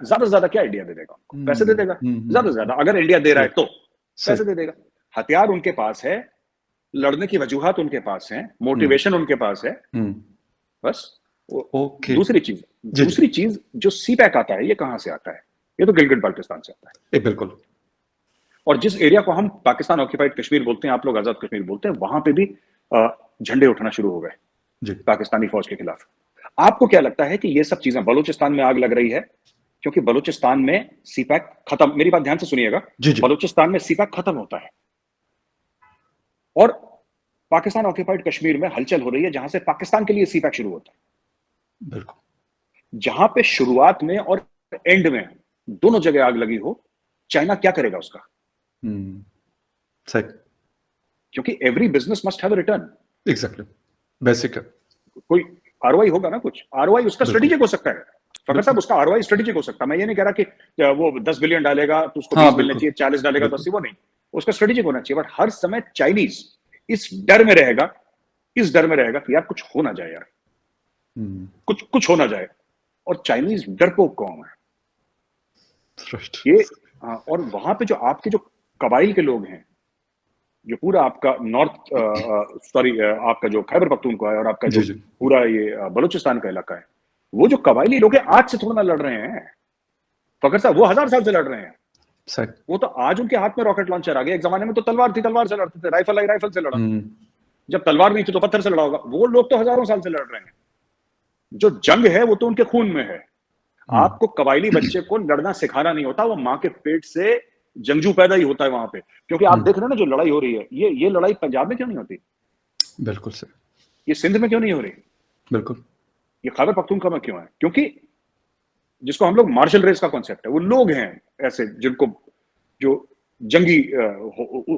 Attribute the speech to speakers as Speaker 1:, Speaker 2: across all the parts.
Speaker 1: ज्यादा से ज्यादा क्या इंडिया दे देगा उनको? पैसे दे देगा ज्यादा से ज्यादा, अगर इंडिया दे रहा है तो पैसे दे देगा। हथियार उनके पास है, लड़ने की वजूहत उनके पास है, मोटिवेशन उनके पास है, बस।
Speaker 2: ओके।
Speaker 1: दूसरी चीज जो सी पैक आता है, ये कहां से आता है? ये तो गिलगिट बाल्टिस्तान से आता है।
Speaker 2: बिल्कुल।
Speaker 1: और जिस एरिया को हम पाकिस्तान ऑक्यूपाइड कश्मीर बोलते हैं, आप लोग आजाद कश्मीर बोलते हैं, वहां पे भी झंडे उठना शुरू हो गए पाकिस्तानी फौज के खिलाफ। आपको क्या लगता है कि ये सब चीजें, बलूचिस्तान में आग लग रही है क्योंकि बलूचिस्तान में सीपैक खत्म, मेरी बात ध्यान से सुनिएगा, बलूचिस्तान में सीपैक खत्म होता है और पाकिस्तान ऑक्यूपाइड कश्मीर में हलचल हो रही है जहां से पाकिस्तान के लिए सीपैक शुरू होता है।
Speaker 2: बिल्कुल।
Speaker 1: जहां पे शुरुआत में और एंड में दोनों जगह आग लगी हो, चाइना क्या करेगा उसका?
Speaker 2: सही।
Speaker 1: क्योंकि every business must have a return.
Speaker 2: Exactly, basic है।
Speaker 1: कोई आरओआई होगा ना, कुछ आरओआई उसका स्ट्रेटेजिक हो सकता है। फकर साहब, उसका आरओआई स्ट्रेटेजिक हो सकता है। मैं ये नहीं कह रहा कि वो 10 बिलियन डालेगा तो उसको 20 मिलना चाहिए, 40 डालेगा तो 80, वो नहीं। उसका स्ट्रेटेजिक होना चाहिए। बट हर समय चाइनीज इस डर में रहेगा कि यार कुछ हो ना जाए, यार कुछ हो ना जाए। और चाइनीज डरपोक कौम है ये। और वहां पे जो आपके जो कबाइल के लोग हैं, जो पूरा आपका आपका जो खैबर पख्तूनख्वा है और आपका जो पूरा ये बलूचिस्तान का इलाका है, वो जो कबाइली लोग हैं आज से थोड़ा ना लड़ रहे हैं फकर साहब, वो 1000 साल से लड़ रहे हैं। वो तो आज उनके हाथ में रॉकेट लॉन्चर आ गया। एक जमाने में तो तलवार थी, तलवार से लड़ते थे, राइफल से लड़ा। जब तलवार नहीं थी तो पत्थर से लड़ा होगा। वो लोग तो हजारों साल से लड़ रहे हैं। जो जंग है वो तो उनके खून में है। आपको कबाइली बच्चे को लड़ना सिखाना नहीं होता, वो मां के पेट से जंगजू पैदा ही होता है वहां पे। क्योंकि आप देख रहे हैं ना जो लड़ाई हो रही है, ये लड़ाई पंजाब में क्यों नहीं होती?
Speaker 2: बिल्कुल सही।
Speaker 1: ये सिंध में क्यों नहीं हो रही?
Speaker 2: बिल्कुल।
Speaker 1: ये खैबर पख्तूनख्वा में क्यों है? क्योंकि जिसको हम लोग मार्शल रेस का कॉन्सेप्ट है, वो लोग हैं ऐसे जिनको जो जंगी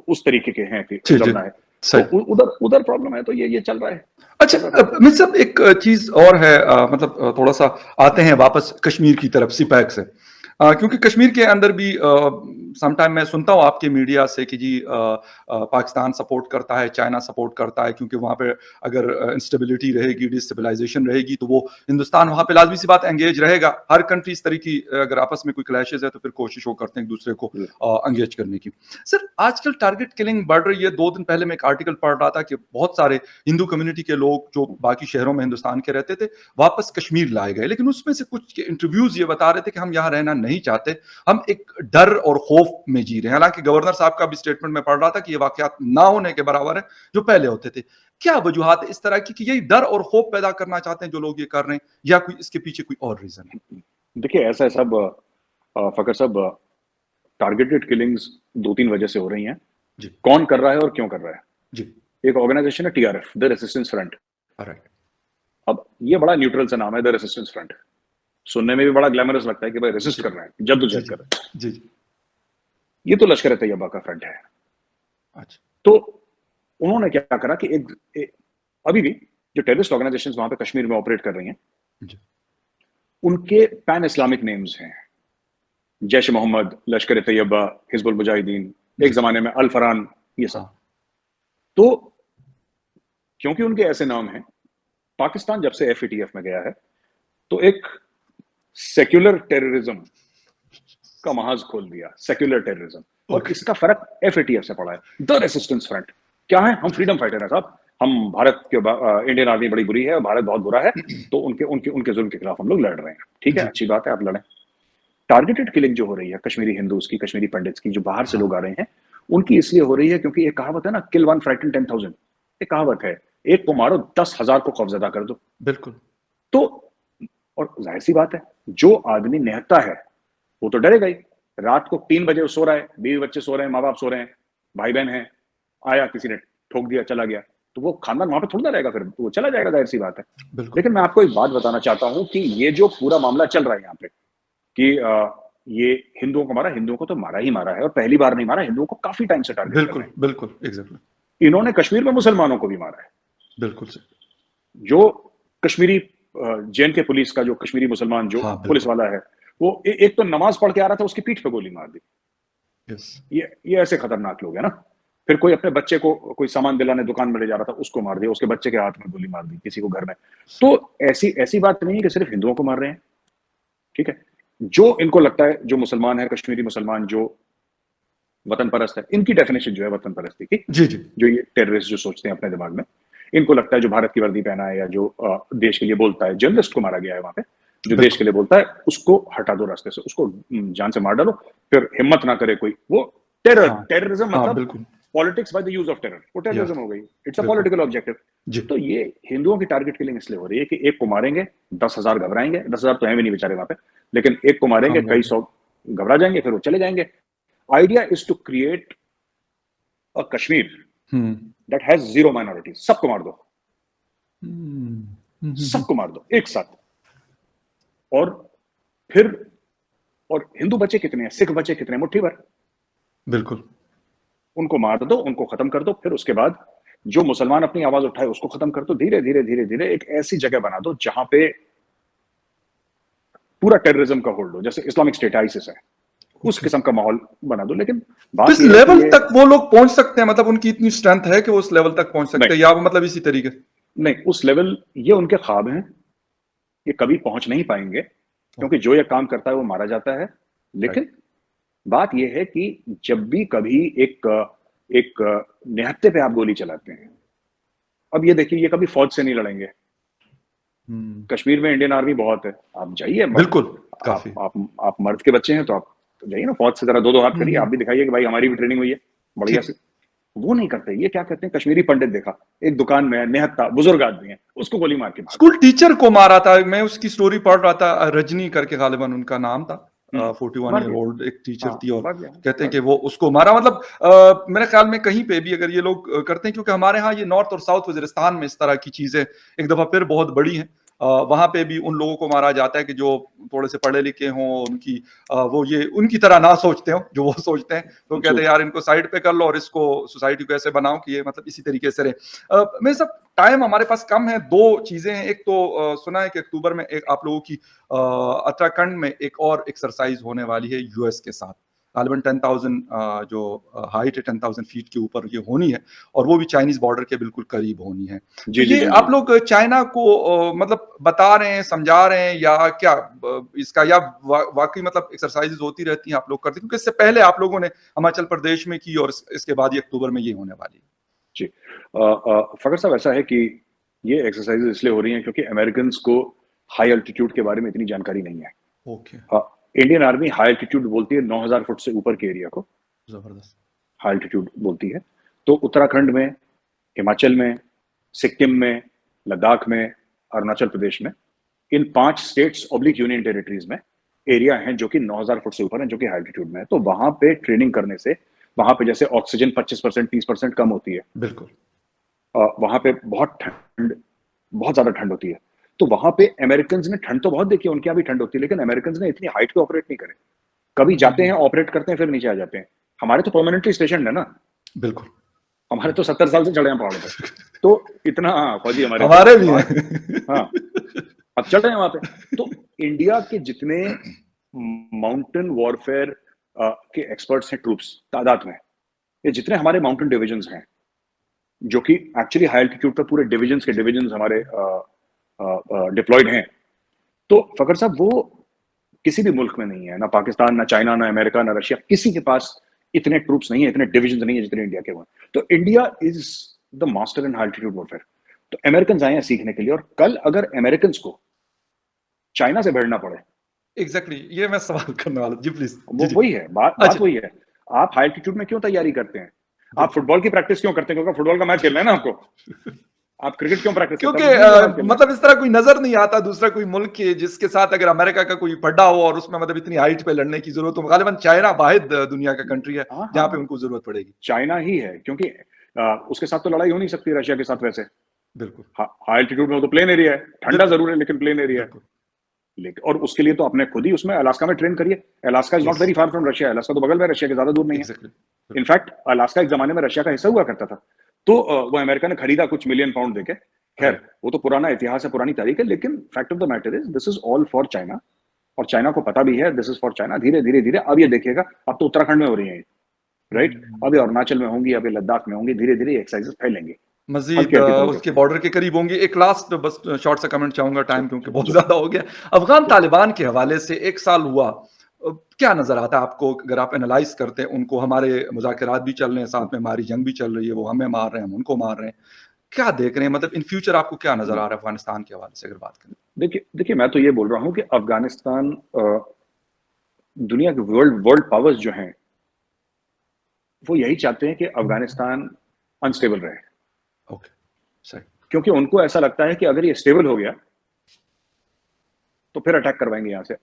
Speaker 1: उस तरीके के हैं कि लड़ना है। तो उधर प्रॉब्लम है, तो ये चल रहा है।
Speaker 2: अच्छा मित्र साहब, एक चीज और है, मतलब थोड़ा सा आते हैं वापस कश्मीर की तरफ सीपैक से, क्योंकि कश्मीर के अंदर भी समटाइम मैं सुनता हूँ आपके मीडिया से कि जी पाकिस्तान सपोर्ट करता है, चाइना सपोर्ट करता है, क्योंकि वहाँ पे अगर इंस्टेबिलिटी रहेगी, डिस्टेबलाइजेशन रहेगी, तो वो हिंदुस्तान वहाँ पे लाजमी सी बात एंगेज रहेगा। हर कंट्री इस तरह की अगर आपस में कोई क्लैशेज है तो फिर कोशिश वो करते हैं एक दूसरे को एंगेज करने की। सर आजकल टारगेट किलिंग बढ़ रही है। 2 दिन पहले मैं एक आर्टिकल पढ़ रहा था कि बहुत सारे हिंदू कम्युनिटी के लोग जो बाकी शहरों में हिंदुस्तान के रहते थे वापस कश्मीर लाए गए, लेकिन उसमें से कुछ इंटरव्यूज ये बता रहे थे कि हम यहाँ रहना नहीं चाहते, हम एक डर और खौफ में जी रहे हैं। हालांकि गवर्नर साहब का भी स्टेटमेंट में पढ़ रहा था कि ये वाकयात ना होने के बराबर है जो पहले होते थे। क्या वजूहत इस तरह की कि यही डर और खौफ पैदा करना चाहते हैं जो लोग ये कर रहे हैं, या कोई इसके पीछे कोई और रीजन है?
Speaker 1: देखिए ऐसा है सब फकर साहब, टारगेटेड किलिंग्स 2-3 वजह से हो रही हैं। कौन कर रहा है और क्यों कर रहा है?
Speaker 2: जी।
Speaker 1: एक ऑर्गेनाइजेशन है टीआरएफ, द रेजिस्टेंस फ्रंट। अब ये बड़ा न्यूट्रल सा नाम है, द रेजिस्टेंस फ्रंट। सुनने में भी बड़ा ग्लैमरस लगता है कि भाई रेजिस्ट कर रहे हैं, जद्दोजहद कर रहे हैं। ये तो लश्कर तैयबा का फ्रंट है।
Speaker 2: अच्छा।
Speaker 1: तो उन्होंने क्या करा कि अभी भी जो टेररिस्ट ऑर्गेनाइजेशंस वहां पे कश्मीर में ऑपरेट कर रही हैं, उनके पैन इस्लामिक नेम्स हैं। जैश मोहम्मद, लश्कर तैयबा, हिजबुल मुजाहिदीन, एक जमाने में अल फरान, ये सब। तो क्योंकि उनके ऐसे नाम हैं, पाकिस्तान जब से एफएटीएफ में गया है तो एक सेक्युलर टेररिज्म का महाज खोल दिया, सेक्युलर टेररिज्म। और इसका फर्क एफएटीएफ से पड़ा है। द रेजिस्टेंस फ्रंट क्या है? हम फ्रीडम फाइटर हैं साहब। हम भारत के इंडियन आर्मी बड़ी बुरी है, भारत बहुत बुरा है, तो उनके जुल्म के खिलाफ हम लोग लड़ रहे हैं। ठीक है, अच्छी बात है, आप लड़ें। टारगेटेड किलिंग जो हो रही है कश्मीरी हिंदूज की, कश्मीरी पंडित्स की, जो बाहर से लोग आ रहे हैं, उनकी इसलिए हो रही है क्योंकि एक कहावत है ना, किल वन फ्राइटन 10,000। एक कहावत है, एक को मारो 10,000 को खौफजदा कर दो।
Speaker 2: बिल्कुल।
Speaker 1: तो और जाहिर सी बात है, जो आदमी निहत्था है वो तो डरेगा ही। रात को 3 बजे सो रहा है, बीवी बच्चे सो रहे हैं, माँ बाप सो रहे हैं, भाई बहन है, आया किसी ने ठोक दिया, चला गया, तो वो खानदान वहां पे थोड़ा रहेगा, फिर वो चला जाएगा, जाहिर सी बात है। लेकिन मैं आपको एक बात बताना चाहता हूं कि ये जो पूरा मामला चल रहा है यहाँ पे कि ये हिंदुओं को मारा, हिंदुओं को तो मारा ही मारा है, और पहली बार नहीं मारा, हिंदुओं को काफी टाइम से टारगेट कर रहे हैं।
Speaker 2: बिल्कुल एग्जैक्टली।
Speaker 1: इन्होंने कश्मीर में मुसलमानों को भी मारा है।
Speaker 2: बिल्कुल से। जो
Speaker 1: कश्मीरी जेएनके पुलिस का जो कश्मीरी मुसलमान जो पुलिस वाला है, वो एक तो नमाज पढ़ के आ रहा था, उसकी पीठ पे गोली मार दी। ये ऐसे खतरनाक लोग हैं ना। फिर कोई अपने बच्चे को कोई सामान दिलाने दुकान में ले जा रहा था, उसको मार दिया, उसके बच्चे के हाथ में गोली मार दी, किसी को घर में। तो ऐसी बात नहीं है कि सिर्फ हिंदुओं को मार रहे हैं, ठीक है। जो इनको लगता है, जो मुसलमान है, कश्मीरी मुसलमान जो वतन परस्त है, इनकी डेफिनेशन जो है वतन परस्ती की,
Speaker 2: जी जी
Speaker 1: जो ये टेररिस्ट जो सोचते हैं अपने दिमाग में, इनको लगता है जो भारत की वर्दी पहना है या जो देश के लिए बोलता है, जर्नलिस्ट को मारा गया है वहां पे, जो देश के लिए बोलता है, उसको हटा दो रास्ते से, उसको जान से मार डालो, फिर हिम्मत ना करे कोई, वो टेररिज्म
Speaker 2: हाँ
Speaker 1: मतलब
Speaker 2: बिल्कुल
Speaker 1: politics by the use of terror, वो टेररिज्म हो गई, इट्स अ
Speaker 2: बिल्कुल
Speaker 1: पॉलिटिकल ऑब्जेक्टिव।
Speaker 2: जी
Speaker 1: तो ये हिंदुओं की टारगेट किलिंग इसलिए हो रही है कि एक को मारेंगे 10,000 घबराएंगे, 10,000 तो है भी नहीं बेचारे वहां पे, लेकिन एक को मारेंगे
Speaker 2: कम
Speaker 1: कई
Speaker 2: ज्यादा
Speaker 1: सौ घबरा जाएंगे, फिर वो चले जाएंगे। Idea is to create a Kashmir that has zero minorities, सबको मार दो, सबको मार दो एक साथ, और फिर और हिंदू बचे कितने हैं, सिख बचे कितने हैं, मुट्ठी भर,
Speaker 2: बिल्कुल
Speaker 1: उनको मार दो, उनको खत्म कर दो, फिर उसके बाद जो मुसलमान अपनी आवाज उठाए उसको खत्म कर दो, धीरे धीरे धीरे धीरे एक ऐसी जगह बना दो जहां पे पूरा टेररिज्म का होल्ड हो, जैसे इस्लामिक स्टेट आईसिस है, उस किस्म का माहौल बना दो। लेकिन
Speaker 2: तो इस
Speaker 1: बात यह है
Speaker 2: लेवल
Speaker 1: कि ये
Speaker 2: तक वो लोग पहुंच सकते हैं, मतलब उनकी इतनी स्ट्रेंथ है कि वो उस लेवल तक पहुंच सकते
Speaker 1: नहीं,
Speaker 2: हैं, या वो मतलब इसी तरीके
Speaker 1: नहीं उस लेवल, ये उनके ख्वाब हैं, ये कभी पहुंच नहीं पाएंगे, क्योंकि जो ये काम करता है वो मारा जाता है।
Speaker 2: राइट
Speaker 1: लेकिन बात यह है कि जब भी कभी एक एक निहत्थे पे आप गोली चलाते हैं, अब ये देखिए, ये कभी फौज से नहीं लड़ेंगे, कश्मीर में इंडियन आर्मी बहुत है, आप जाइए,
Speaker 2: बिल्कुल
Speaker 1: आप
Speaker 2: काफी
Speaker 1: आप आप मर्द के बच्चे हैं तो आप जाइए ना फौज से, जरा दो दो हाथ करिए, आप भी दिखाइए कि भाई हमारी भी ट्रेनिंग हुई है बढ़िया
Speaker 2: ठीक
Speaker 1: से। वो नहीं करते, ये क्या करते हैं, कश्मीरी पंडित देखा एक दुकान में निहत्था बुजुर्ग आदमी है, उसको गोली मार के भाग
Speaker 2: स्कूल टीचर को मारा था, मैं उसकी स्टोरी पढ़ रहा था, रजनी करके गालिबन उनका नाम था, 41
Speaker 1: मार
Speaker 2: ईयर
Speaker 1: दिया,
Speaker 2: ओल्ड एक टीचर
Speaker 1: हाँ
Speaker 2: थी, और
Speaker 1: मार दिया,
Speaker 2: कहते हैं
Speaker 1: मार
Speaker 2: कि
Speaker 1: दिया।
Speaker 2: वो उसको मारा, मतलब मेरे ख्याल में कहीं पे भी अगर ये लोग करते हैं, क्योंकि हमारे यहाँ ये नॉर्थ और साउथ वजीरिस्तान में इस तरह की चीजें एक दफा फिर बहुत बड़ी हैं, वहां पे भी उन लोगों को मारा जाता है कि जो थोड़े से पढ़े लिखे हों, उनकी वो ये उनकी तरह ना सोचते हो जो वो सोचते हैं, तो कहते हैं
Speaker 1: जी,
Speaker 2: यार इनको साइड पे कर लो और इसको सोसाइटी को ऐसे बनाओ कि ये मतलब इसी तरीके से रहे। मैं सब टाइम हमारे पास कम है, दो चीजें हैं, एक तो सुना है कि अक्टूबर में एक आप लोगों की उत्तराखंड में एक और एक्सरसाइज होने वाली है यूएस के साथ, गालिबन 10,000 जो हाइट है 10,000 फीट के ऊपर ये होनी है, और वो भी चाइनीज बॉर्डर के बिल्कुल करीब होनी है। तो
Speaker 1: जी, जी,
Speaker 2: ये
Speaker 1: जी,
Speaker 2: आप
Speaker 1: जी।
Speaker 2: लोग चाइना को मतलब बता रहे हैं, समझा रहे हैं, या क्या इसका, या वाकई मतलब एक्सरसाइजेज होती रहती हैं आप लोग करते हैं, क्योंकि इससे पहले आप लोगों ने हिमाचल प्रदेश में की, और इसके बाद ये अक्टूबर में ये होने वाली है।
Speaker 1: जी, फखर साहब ऐसा है कि ये एक्सरसाइज इसलिए हो रही हैं क्योंकि अमेरिकन को हाई अल्टीट्यूड के बारे में इतनी जानकारी नहीं है।
Speaker 2: Okay
Speaker 1: Indian army high altitude बोलती है 9,000 फुट से ऊपर के एरिया को
Speaker 2: जबरदस्त
Speaker 1: हाई अल्टीट्यूड बोलती है। तो उत्तराखंड में, हिमाचल में, सिक्किम में, लद्दाख में, अरुणाचल प्रदेश में, इन 5 स्टेट्स ऑब्लिक यूनियन टेरिटरीज में एरिया हैं जो कि 9,000 फुट से ऊपर हैं, जो कि हाई एल्टीट्यूड में है। तो वहां पे ट्रेनिंग करने से, वहां पे जैसे ऑक्सीजन 25% 30% कम होती है,
Speaker 2: बिल्कुल
Speaker 1: वहां पे बहुत ठंड, बहुत ज्यादा ठंड होती है। तो वहां पे अमेरिकन ने ठंड तो बहुत देखी है, उनके यहाँ भी ठंड होती है, लेकिन अमेरिकन ने इतनी हाइट पे ऑपरेट नहीं करे, कभी जाते हैं ऑपरेट करते हैं फिर नीचे आ जाते हैं। हमारे तो परमानेंटली स्टेशन है ना,
Speaker 2: बिल्कुल
Speaker 1: हमारे तो 70 साल से चढ़े हैं पहाड़ों पे, तो इतना, हाँ फौजी हमारे थे
Speaker 2: हमारे भी
Speaker 1: बात, हाँ
Speaker 2: हैं
Speaker 1: अब चढ़ रहे हैं वहां पे। तो इंडिया के जितने माउंटेन वॉरफेयर के एक्सपर्ट्स हैं, ट्रूप्स तादाद में, ये जितने हमारे माउंटेन डिविजन्स हैं, जो कि एक्चुअली हाई एल्टीट्यूड पे पूरे डिविजन्स के डिविजन्स हमारे डिप्लॉयड हैं, तो फकर साहब वो किसी भी मुल्क में नहीं है, ना पाकिस्तान, ना चाइना, ना अमेरिका, ना रशिया, किसी के पास इतने ट्रूप्स नहीं है, इतने डिविजन नहीं है जितने इंडिया के हुए। तो India is the master in high altitude warfare. तो अमेरिकन आए हैं सीखने के लिए, और कल अगर अमेरिकन को चाइना से भिड़ना पड़े,
Speaker 2: एग्जैक्टली ये मैं सवाल करने वाला, जी प्लीज जी
Speaker 1: वो
Speaker 2: जी।
Speaker 1: वही है बात,
Speaker 2: अच्छा
Speaker 1: वही है। आप हाई एल्टीट्यूड में क्यों तैयारी करते हैं? आप
Speaker 2: बिल्कुल
Speaker 1: फुटबॉल की प्रैक्टिस क्यों करते हैं? क्योंकि फुटबॉल का मैच खेलना है ना आपको। आप क्रिकेट क्यों प्रैक्टिस करते
Speaker 2: क्योंकि
Speaker 1: हैं? आपको क्रिकेट का मैच खेलना
Speaker 2: मतलब इस तरह कोई नजर नहीं आता दूसरा कोई मुल्क के जिसके साथ अगर अमेरिका का कोई पड्डा हो और उसमें मतलब इतनी हाइट पे लड़ने की जरूरत हो। गालिबन चाइना वाहिद दुनिया का कंट्री है
Speaker 1: है। हाँ
Speaker 2: जहां पे
Speaker 1: हाँ,
Speaker 2: उनको जरूरत पड़ेगी।
Speaker 1: चाइना ही है, क्योंकि उसके साथ तो लड़ाई हो नहीं सकती रशिया के साथ वैसे।
Speaker 2: बिल्कुल
Speaker 1: हाई एल्टीट्यूड में वो तो प्लेन एरिया है, ठंडा
Speaker 2: बिल्कुल
Speaker 1: जरूर है लेकिन प्लेन एरिया है।
Speaker 2: बिल्कुल
Speaker 1: लेकिन और उसके लिए तो अपने खुद ही उसमें अलास्का में ट्रेन करिए। Alaska is not
Speaker 2: yes
Speaker 1: very far from Russia, Alaska तो बगल में, रशिया के ज्यादा दूर नहीं है।
Speaker 2: एग्जैक्टली
Speaker 1: इनफैक्ट अलास्का एक जमाने में रशिया का हिस्सा हुआ करता था, तो वो अमेरिका ने खरीदा कुछ मिलियन पाउंड देके। खैर
Speaker 2: राइट
Speaker 1: वो तो पुराना इतिहास है, पुरानी तारीख है, लेकिन fact of the matter is this is all for China, और चाइना को पता भी है दिस इज फॉर चाइना। धीरे धीरे धीरे अब ये देखिएगा, अब तो उत्तराखंड में हो रही है, राइट, अब ये अरुणाचल में होंगी, अब ये लद्दाख में होंगी, धीरे धीरे एक्सरसाइजेस फैलेंगे।
Speaker 2: मजीद
Speaker 1: हल्की हल्की दूर है।
Speaker 2: उसके बॉर्डर के करीब होंगी। एक लास्ट बस शॉर्ट सा कमेंट चाहूंगा, टाइम क्योंकि बहुत ज्यादा हो गया। अफगान तालिबान के हवाले से 1 साल हुआ, क्या नजर आता है आपको अगर आप एनालाइज करते हैं उनको? हमारे मुज़ाकरात भी चल रहे हैं, साथ में हमारी जंग भी चल रही है, वो हमें मार रहे हैं, हम उनको मार रहे हैं, क्या देख रहे हैं? मतलब इन फ्यूचर आपको क्या नजर आ रहा है अफगानिस्तान के हवाले से अगर बात करें?
Speaker 1: देखिए देखिए, मैं तो ये बोल रहा हूँ कि अफगानिस्तान दुनिया के वर्ल्ड वर्ल्ड पावर्स जो हैं वो यही चाहते हैं कि अफगानिस्तान अनस्टेबल रहे,
Speaker 2: ओके, सही।
Speaker 1: क्योंकि उनको ऐसा लगता है कि अगर ये स्टेबल हो गया तो फिर अटैक करवाएंगे यहाँ से।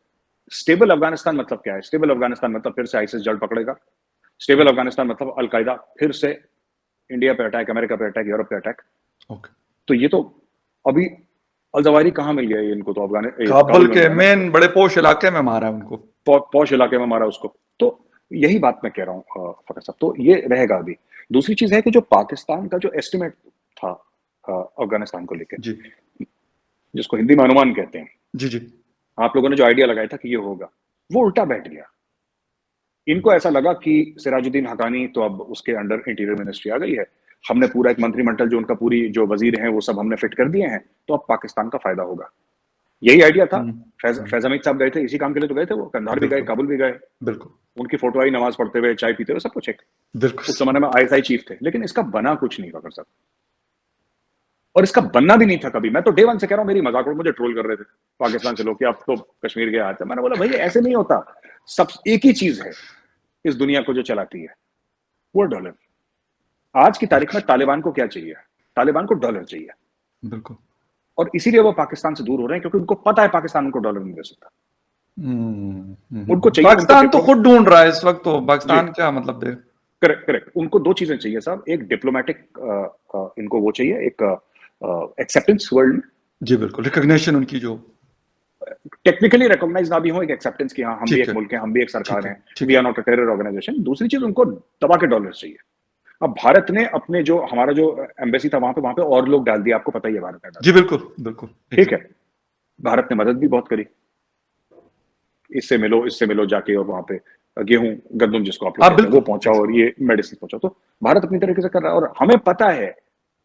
Speaker 1: स्टेबल अफगानिस्तान मतलब क्या है? स्टेबल अफगानिस्तान मतलब फिर से आईसिस जड़ पकड़ेगा। स्टेबल अफगानिस्तान मतलब अलकायदा फिर से इंडिया पे अटैक, अमेरिका पे अटैक, यूरोप पे अटैक।
Speaker 2: ओके,
Speaker 1: तो ये तो अभी अलजवारी कहाँ मिल गया इनको? तो
Speaker 2: काबुल
Speaker 1: काबुल में
Speaker 2: के
Speaker 1: मिला ना,
Speaker 2: मेन बड़े पोश इलाके में मारा है उनको।
Speaker 1: पौष इलाके में मारा उसको। तो यही बात मैं कह रहा हूँ फकर साहब, तो ये रहेगा अभी। दूसरी चीज है कि जो पाकिस्तान का जो एस्टिमेट था अफगानिस्तान को लेकर,
Speaker 2: जी
Speaker 1: जिसको हिंदी में अनुमान कहते हैं,
Speaker 2: जी जी।
Speaker 1: आप लोगों ने जो आइडिया लगाया था कि ये होगा, वो उल्टा बैठ गया। इनको ऐसा लगा कि सिराजुद्दीन हकानी तो अब उसके अंडर इंटीरियर मिनिस्ट्री आ गई है, हमने पूरा एक मंत्रिमंडल जो उनका पूरी जो वजीर हैं वो सब हमने फिट कर दिए हैं, तो अब पाकिस्तान का फायदा होगा। यही आइडिया था। फैज हमीद साहब गए थे इसी काम के लिए, तो गए थे वो, कंधार भी गए,
Speaker 2: बिल्कुल
Speaker 1: काबुल भी गए,
Speaker 2: बिल्कुल
Speaker 1: उनकी फोटो आई नमाज पढ़ते हुए, चाय पीते हुए, सब कुछ एक।
Speaker 2: बिल्कुल।
Speaker 1: उस जमाने में आईएसआई चीफ थे, लेकिन इसका बना कुछ नहीं फकर साहब, और इसका बनना भी नहीं था कभी। मैं तो डे वन से कह रहा हूँ, मेरी मजाक उड़, मुझे ट्रोल कर रहे थे पाकिस्तान से लोग कि आप तो कश्मीर गए आते। मैंने बोला भाई ऐसे नहीं होता। सब एक ही चीज है इस दुनिया को जो चलाती है, वो डॉलर। आज की तारीख में तालिबान को क्या चाहिए? तालिबान को डॉलर चाहिए,
Speaker 2: बिल्कुल।
Speaker 1: और इसीलिए वो पाकिस्तान से दूर हो रहे हैं, क्योंकि उनको पता है पाकिस्तान उनको डॉलर नहीं दे सकता। उनको चाहिए, उनको
Speaker 2: पाकिस्तान तो खुद ढूंढ रहा है इस वक्त, तो
Speaker 1: जी,
Speaker 2: पाकिस्तान क्या मतलब दे?
Speaker 1: Correct correct. उनको दो चीजें चाहिए साहब, एक डिप्लोमेटिक, इनको वो चाहिए, एक एक्सेप्टेंस वर्ल्ड,
Speaker 2: जी बिल्कुल, रिकॉग्निशन उनकी जो
Speaker 1: टेक्निकली रिकॉग्नाइज ना भी हो, एक एक्सेप्टेंस की हाँ हम भी
Speaker 2: ठीक
Speaker 1: एक
Speaker 2: है
Speaker 1: मुल्क हैं, हम भी एक
Speaker 2: ठीक
Speaker 1: सरकार
Speaker 2: है
Speaker 1: हैं,
Speaker 2: ठीक
Speaker 1: वी
Speaker 2: है।
Speaker 1: Are not a terror organisation. दूसरी चीज, उनको दबा के डॉलर चाहिए। अब भारत ने अपने जो हमारा जो एम्बेसी था वहां पे और लोग डाल दिया, आपको पता ही है भारत ने डाल
Speaker 2: जी
Speaker 1: दिया।
Speaker 2: बिल्कुल बिल्कुल,
Speaker 1: ठीक है, भारत ने मदद भी बहुत करी, इससे मिलो जाके, और वहां पे गेहूं गंदम जिसको आप लोग
Speaker 2: हाँ
Speaker 1: कहते हैं वो
Speaker 2: बिल्कुल
Speaker 1: पहुंचाओ, और ये मेडिसिन पहुंचाओ। तो भारत अपनी तरीके से कर रहा है, और हमें पता है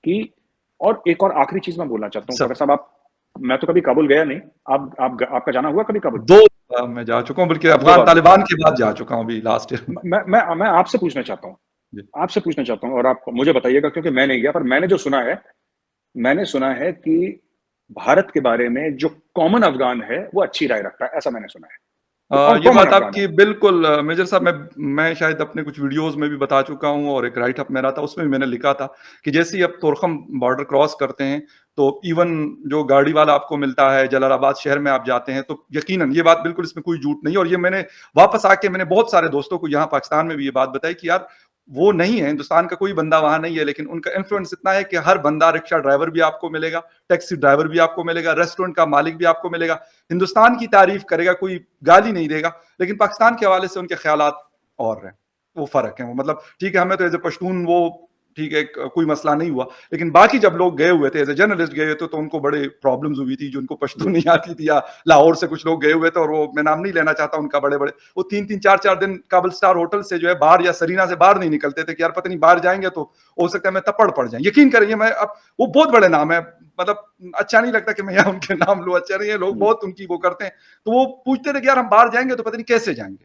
Speaker 1: कि। और एक और आखिरी चीज मैं बोलना चाहता हूँ फकर
Speaker 2: सब
Speaker 1: साहब, आप, मैं तो कभी काबुल गया नहीं, आपका जाना हुआ कभी काबुल?
Speaker 2: दो मैं जा चुका हूँ, बल्कि
Speaker 1: आप दो
Speaker 2: अफगान
Speaker 1: बार गए।
Speaker 2: तालिबान के बाद जा चुका हूँ अभी लास्ट ईयर में।
Speaker 1: मैं आपसे पूछना चाहता हूँ,
Speaker 2: जी
Speaker 1: आपसे पूछना चाहता हूँ, और आप मुझे बताइएगा, क्योंकि मैं नहीं गया, पर मैंने जो सुना है, मैंने सुना है कि भारत के बारे में जो कॉमन अफगान है वो अच्छी राय रखता है, ऐसा मैंने सुना है। जो
Speaker 2: ये
Speaker 1: कॉमन
Speaker 2: बात
Speaker 1: अफगान है।
Speaker 2: आपकी बिल्कुल मेजर साहब, मैं शायद अपने कुछ वीडियोस में भी बता चुका हूँ, और एक राइट अप मेरा था उसमें भी मैंने लिखा था कि जैसे ही आप तोरखम बॉर्डर क्रॉस करते हैं, तो इवन जो गाड़ी वाला आपको मिलता है, जलालाबाद शहर में आप जाते हैं, तो यकीनन ये बात बिल्कुल, इसमें कोई झूठ नहीं। और ये मैंने वापस आके मैंने बहुत सारे दोस्तों को यहाँ पाकिस्तान में भी ये बात बताई कि यार वो नहीं है, हिंदुस्तान का कोई बंदा वहां नहीं है, लेकिन उनका इन्फ्लुएंस इतना है कि हर बंदा, रिक्शा ड्राइवर भी आपको मिलेगा, टैक्सी ड्राइवर भी आपको मिलेगा, रेस्टोरेंट का मालिक भी आपको मिलेगा, हिंदुस्तान की तारीफ करेगा, कोई गाली नहीं देगा। लेकिन पाकिस्तान के हवाले से उनके ख्यालात और हैं, वो फर्क है। वो मतलब ठीक है, हमें तो एज ए पश्तून वो ठीक है, कोई मसला नहीं हुआ, लेकिन बाकी जब लोग गए हुए थे एज ए जर्नलिस्ट गए हुए थे, तो उनको बड़े प्रॉब्लम्स हुई थी, जो उनको पश्तून नहीं आती थी, या लाहौर से कुछ लोग गए हुए थे, और वो मैं नाम नहीं लेना चाहता उनका, बड़े बड़े वो 3-3 4-4 दिन काबुल स्टार होटल से जो है बाहर या सरीना से बाहर नहीं निकलते थे कि यार पता नहीं बाहर जाएंगे तो हो सकता है मैं तपड़ पड़ जाए। यकीन करेंगे, मैं अब वो बहुत बड़े नाम है, मतलब अच्छा नहीं लगता कि मैं यहाँ उनके नाम लूं, अच्छा नहीं है, लोग बहुत उनकी वो करते हैं, तो वो पूछते थे कि यार हम बाहर जाएंगे तो पता नहीं कैसे जाएंगे।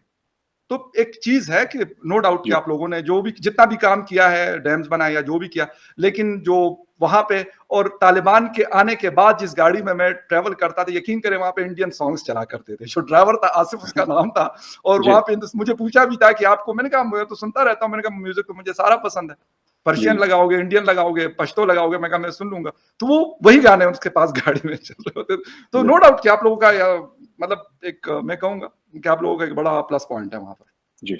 Speaker 2: तो एक चीज है कि नो डाउट कि आप लोगों ने जो भी जितना भी काम किया है, डैम्स बनाए या जो भी किया, लेकिन जो वहां पे और तालिबान के आने के बाद जिस गाड़ी में मैं ट्रेवल करता था, यकीन करें वहां पे इंडियन सॉन्ग्स चला करते थे। जो ड्राइवर था आसिफ उसका नाम था, और
Speaker 1: जी
Speaker 2: वहां पे मुझे पूछा भी था कि आपको, मैंने कहा मैं तो सुनता रहता हूँ, मैंने कहा म्यूजिक तो मुझे सारा पसंद है, पर्शियन
Speaker 1: जी
Speaker 2: लगाओगे, इंडियन लगाओगे, पश्तो लगाओगे, मैं कहा मैं सुन लूंगा। तो वो वही गाने उसके पास गाड़ी में चल रहे होते। तो नो डाउट कि आप लोगों का मतलब एक मैं कहूंगा कि आप लोगों का एक बड़ा प्लस पॉइंट है वहां पर।
Speaker 1: जी।